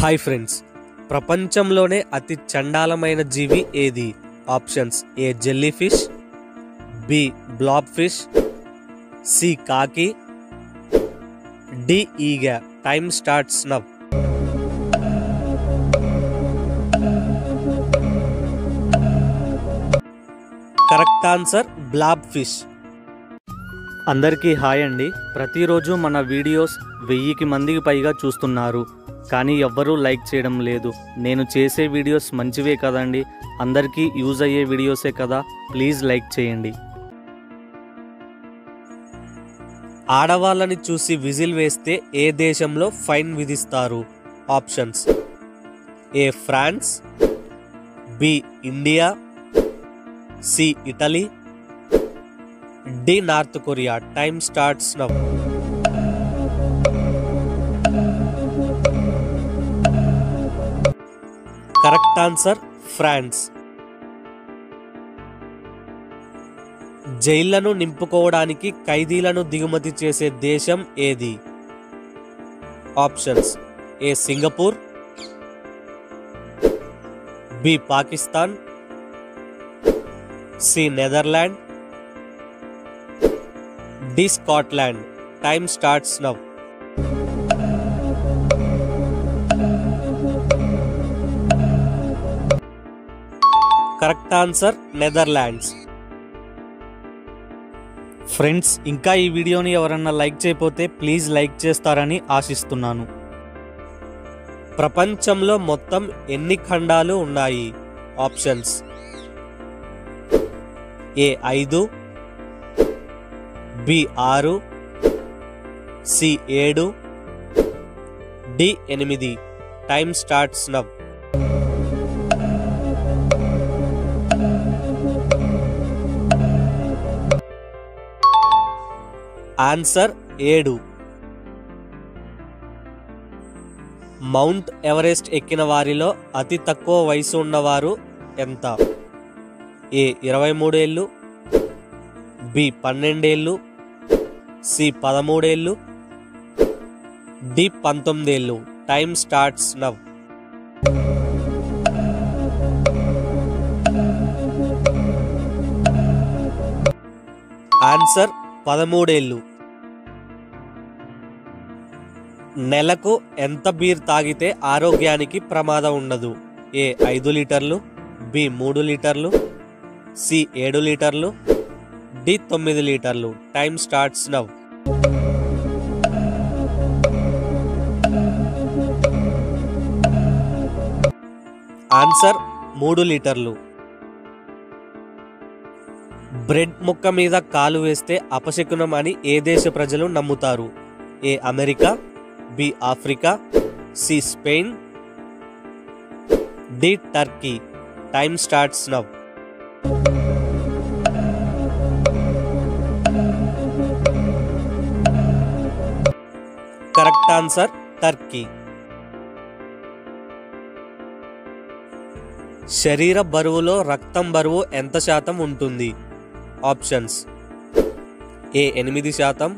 Hi friends, ప్రపంచంలోనే అతి చండాలమైన జీవి ఏది? Options: A jellyfish, B blobfish, C కాకి, డి ఈగ. Time starts now. Correct answer blobfish. అందరికీ హాయ్ అండి. ప్రతిరోజు మన వీడియోస్ 1000 మందికి పైగా చూస్తున్నారు, కానీ ఎవ్వరూ లైక్ చేయడం లేదు. నేను చేసే వీడియోస్ మంచివే కదండి, అందరికీ యూజ్ అయ్యే వీడియోసే కదా, ప్లీజ్ లైక్ చేయండి. ఆడవాళ్ళని చూసి విజిల్ వేస్తే ఏ దేశంలో ఫైన్ విధిస్తారు? Options: A France, B India, C Italy, D North Korea. Time starts now. Correct answer France. జైళ్లను నింపుకోవడానికి ఖైదీలను దిగుమతి చేసే దేశం ఏది? Options: A Singapore, B Pakistan, C Netherland, D Scotland. Time starts now. Correct answer Netherlands. Friends, ఇంకా ఈ వీడియోని ఎవరన్నా లైక్ చేయకపోతే ప్లీజ్ లైక్ చేస్తారని ఆశిస్తున్నాను. ప్రపంచంలో మొత్తం ఎన్ని ఖండాలు ఉన్నాయి? Options: A 5, B 6, C 7, D 8. Time starts now. Answer 7. Mount Everest ఎక్కిన వారిలో అతి తక్కువ వయసు ఉన్నవారు ఎంత? ఏ 23 ఏళ్ళు, బి 12 ఏళ్ళు, సి 13 ఏళ్ళు, డి 19 ఏళ్ళు. Time starts now. ఆన్సర్ 13 ఏళ్ళు. నెలకు ఎంత బీర్ తాగితే ఆరోగ్యానికి ప్రమాదం ఉండదు? ఏ 5 లీటర్లు, బి 3 లీటర్లు, సి 7 లీటర్లు, డి 9 లీటర్లు. Time starts now. ఆన్సర్ 3 లీటర్లు. బ్రెడ్ ముక్క మీద కాలు వేస్తే అపశకునం అని ఏ దేశ ప్రజలు నమ్ముతారు? A America, B Africa, C Spain, D Turkey. Time starts now. Correct answer Turkey. శరీర బరువులో రక్తం బరువు ఎంత శాతం ఉంటుంది? Options: A 8%,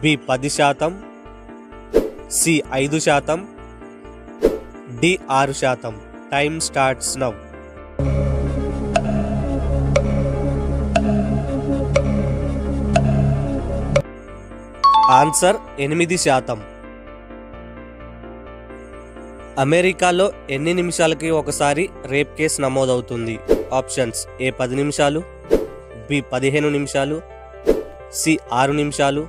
B 10%, C 5%, D 6%. Time starts now. Answer 8%. అమెరికాలో ఎన్ని నిమిషాలకి ఒకసారి రేప్ కేసు నమోదవుతుంది? ఆప్షన్స్: ఏ 10 నిమిషాలు, బి 15 నిమిషాలు, సి 6 నిమిషాలు,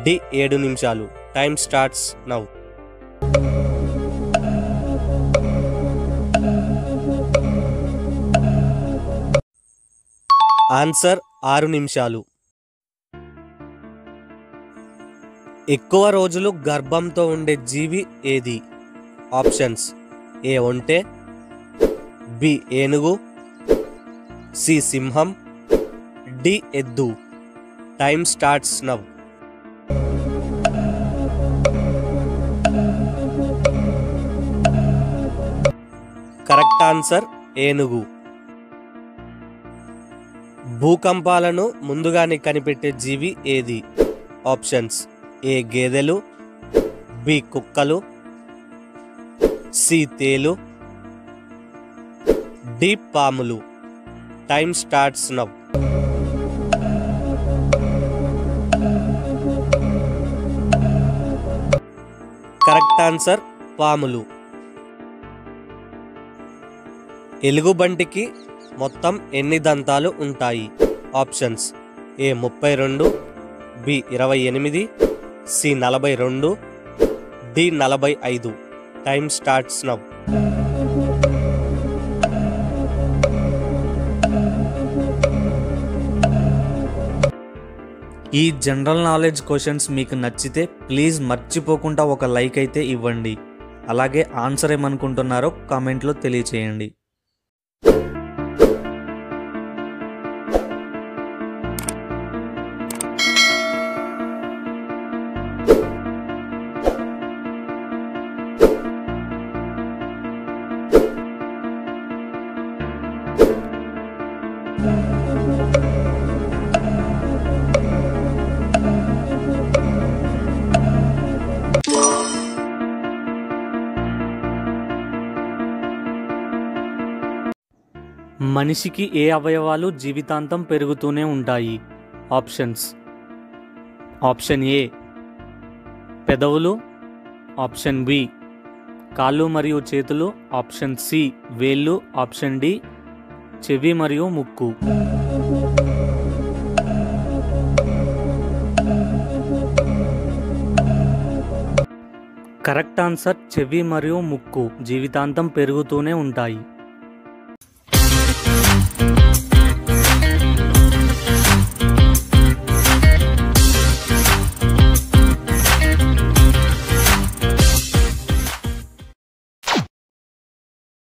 డి 7 నిమిషాలు. Time starts now. ఆన్సర్ 6 నిమిషాలు. ఎక్కువ రోజులు గర్భంతో ఉండే జీవి ఏది? ఆప్షన్స్: ఏ ఒంటె, బి ఏనుగు, సి సింహం, డి ఎద్దు. Time starts now. Correct answer ఏనుగు. భూకంపాలను ముందుగానే కనిపెట్టే జీవి ఏది? ఆప్షన్స్: ఏ గేదెలు, బి కుక్కలు, సి తేలు, డి పాములు. Time starts now. Correct answer పాములు. ఎలుగుబంటికి మొత్తం ఎన్ని దంతాలు ఉంటాయి? Options A 32, B 28, C 42, D 45. Time starts now. ఈ జనరల్ నాలెడ్జ్ క్వశ్చన్స్ మీకు నచ్చితే ప్లీజ్ మర్చిపోకుండా ఒక లైక్ అయితే ఇవ్వండి. అలాగే ఆన్సర్ ఏమనుకుంటున్నారో కామెంట్లో తెలియచేయండి. మనిషికి ఏ అవయవాలు జీవితాంతం పెరుగుతూనే ఉంటాయి? ఆప్షన్స్. ఆప్షన్ ఏ పెదవులు, ఆప్షన్ బి కాళ్ళు మరియు చేతులు, ఆప్షన్ సి వేళ్ళు, ఆప్షన్ డి చెవి మరియు ముక్కు. కరెక్ట్ ఆన్సర్ చెవి మరియు ముక్కు జీవితాంతం పెరుగుతూనే ఉంటాయి.